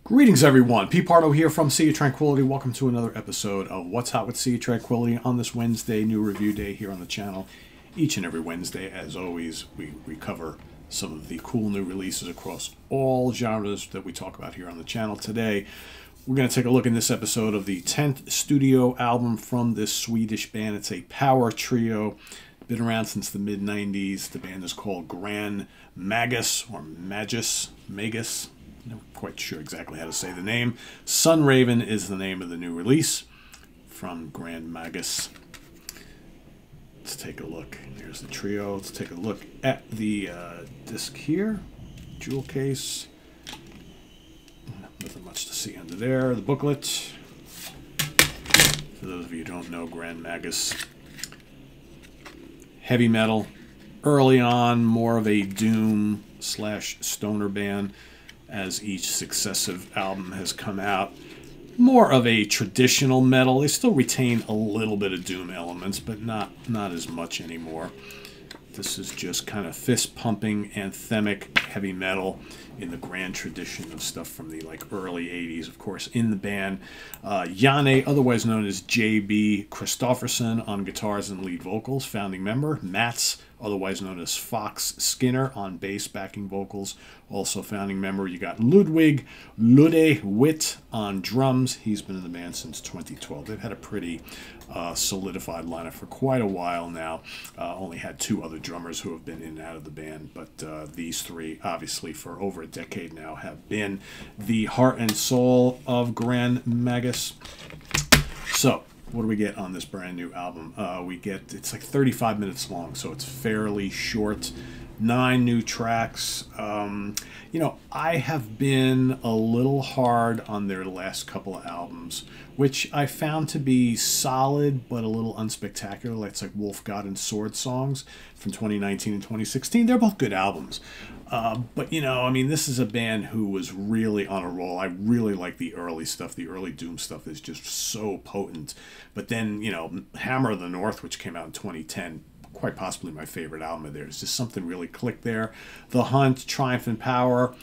Greetings, everyone. Pete Pardo here from Sea of Tranquility. Welcome to another episode of What's Hot with Sea of Tranquility on this Wednesday, new review day here on the channel. Each and every Wednesday, as always, we cover some of the cool new releases across all genres that we talk about here on the channel. Today, we're going to take a look in this episode of the 10th studio album from this Swedish band. It's a power trio. Been around since the mid-90s. The band is called Grand Magus, or Magus. Not quite sure exactly how to say the name. Sunraven is the name of the new release from Grand Magus. Let's take a look. Here's the trio. Let's take a look at the disc here. Jewel case. Nothing much to see under there. The booklet. For those of you who don't know, Grand Magus. Heavy metal. Early on, more of a doom / stoner band. As each successive album has come out, more of a traditional metal. They still retain a little bit of doom elements, but not as much anymore. This is just kind of fist-pumping, anthemic heavy metal in the grand tradition of stuff from the early 80s, of course. In the band, Janne, otherwise known as J.B. Kristofferson on guitars and lead vocals, founding member. Mats, otherwise known as Fox Skinner on bass backing vocals, also founding member. You got Ludwig Ludde Witt on drums. He's been in the band since 2012. They've had a pretty solidified lineup for quite a while now. Only had two other drummers who have been in and out of the band, but these three, obviously for over a decade now, have been the heart and soul of Grand Magus. So, what do we get on this brand new album? It's like 35 minutes long, so it's fairly short. 9 new tracks. I have been a little hard on their last couple of albums, which I found to be solid but a little unspectacular. It's like Wolf, God, and Sword Songs from 2019 and 2016. They're both good albums. But this is a band who was really on a roll. I really like the early stuff. The early doom stuff is just so potent. But then, Hammer of the North, which came out in 2010, quite possibly my favorite album of theirs. Just something really clicked there. The Hunt, Triumph and Power,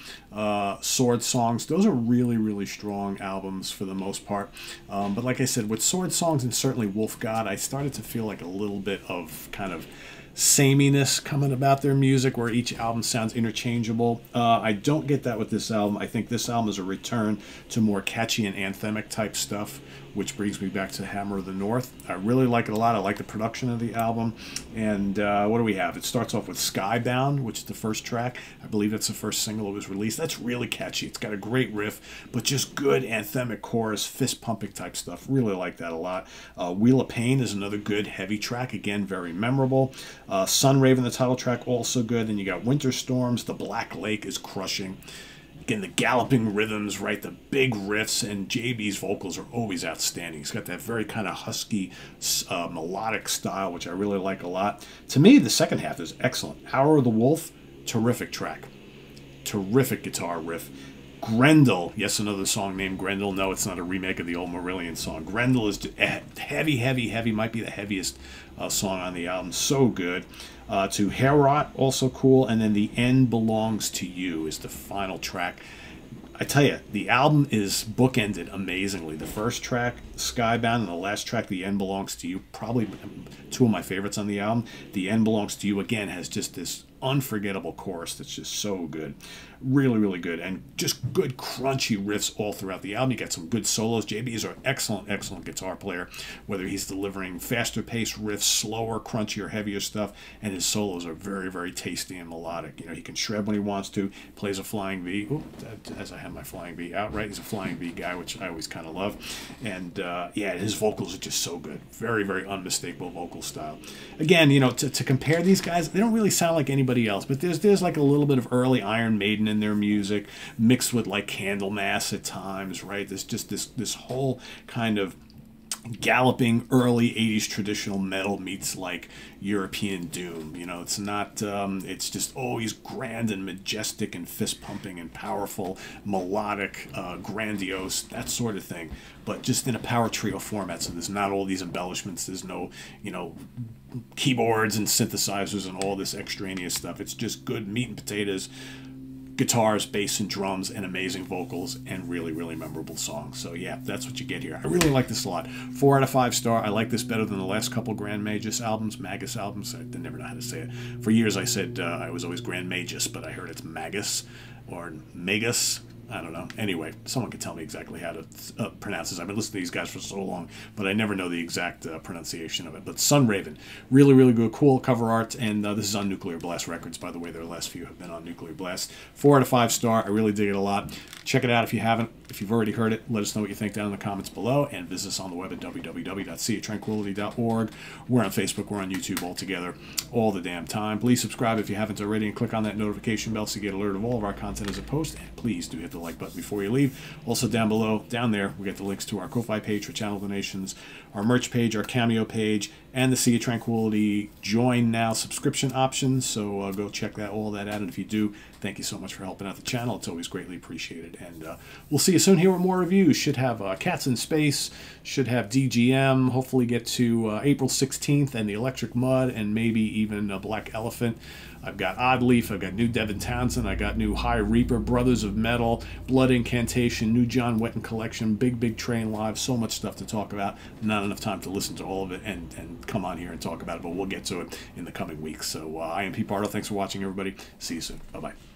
Sword Songs, those are really, really strong albums for the most part. But like I said, with Sword Songs and certainly Wolf God, I started to feel like a little bit of kind of sameness coming about their music, where each album sounds interchangeable. I don't get that with this album. I think this album is a return to more catchy and anthemic type stuff, which brings me back to Hammer of the North. I really like it a lot. I like the production of the album. And what do we have? It starts off with Skybound, which is the first track. I believe that's the first single that was released. That's really catchy. It's got a great riff, but just good anthemic chorus, fist-pumping type stuff. Really like that a lot. Wheel of Pain is another good heavy track. Again, very memorable. Sunraven, the title track, also good. Then you got Winter Storms. The Black Lake is crushing. Again, the galloping rhythms, right? The big riffs, and JB's vocals are always outstanding. He's got that very kind of husky, melodic style, which I really like a lot. To me, the second half is excellent. Hour of the Wolf, terrific track. Terrific guitar riff. Grendel, yes, another song named Grendel. No, it's not a remake of the old Marillion song. Grendel is heavy, might be the heaviest song on the album. So good. To Herot, also cool. And then The End Belongs to You is the final track. I tell you, the album is bookended amazingly. The first track, Skybound, and the last track, The End Belongs to You, probably two of my favorites on the album. The End Belongs to You, again, has just this unforgettable chorus that's just so good. Really, really good. And just good, crunchy riffs all throughout the album. You got some good solos. JB is an excellent, excellent guitar player, whether he's delivering faster-paced riffs, slower, crunchier, heavier stuff, and his solos are very, very tasty and melodic. He can shred when he wants to, plays a flying V. Ooh, as I have my flying V out, right? He's a flying V guy, which I always kind of love. And, yeah, his vocals are just so good. Very, very unmistakable vocal style. Again, to compare these guys, they don't really sound like anybody else, but there's like a little bit of early Iron Maiden in their music, mixed with like Candlemass at times, right? There's just this whole kind of galloping early 80s traditional metal meets like European doom. It's not, it's just always grand and majestic and fist pumping and powerful, melodic, grandiose, that sort of thing, but just in a power trio format. So there's not all these embellishments. There's no, keyboards and synthesizers and all this extraneous stuff. It's just good meat and potatoes, guitars, bass, and drums, and amazing vocals, and really, really memorable songs. So yeah, that's what you get here. I really like this a lot. 4 out of 5 star. I like this better than the last couple Grand Magus albums. I never know how to say it. For years I said I was always Grand Magus, but I heard it's Magus or Magus. I don't know. Anyway, someone can tell me exactly how to pronounce this. I've been listening to these guys for so long, but I never know the exact pronunciation of it. But Sunraven, really, really good, cool cover art, and this is on Nuclear Blast Records, by the way. Their last few have been on Nuclear Blast. 4 out of 5 star. I really dig it a lot. Check it out if you haven't. If you've already heard it, let us know what you think down in the comments below, and visit us on the web at www.seatranquility.org. We're on Facebook, we're on YouTube all together, all the damn time. Please subscribe if you haven't already, and click on that notification bell so you get alert of all of our content as a post, and please do hit the like button before you leave. Also down below, down there, we get the links to our Ko-Fi page for channel donations, our merch page, our Cameo page, and the Sea of Tranquility Join Now subscription options. So go check all that out, and if you do, thank you so much for helping out the channel. It's always greatly appreciated, and we'll see you soon here with more reviews. Should have Cats in Space, should have DGM, hopefully get to April 16th, and the Electric Mud, and maybe even Black Elephant. I've got Oddleaf, I've got new Devin Townsend, I got new High Reaper, Brothers of Metal, Blood Incantation, new John Wetton collection, Big Train Live, so much stuff to talk about. Not enough time to listen to all of it and come on here and talk about it, but we'll get to it in the coming weeks. So I am Pete Pardo. Thanks for watching, everybody. See you soon. Bye-bye.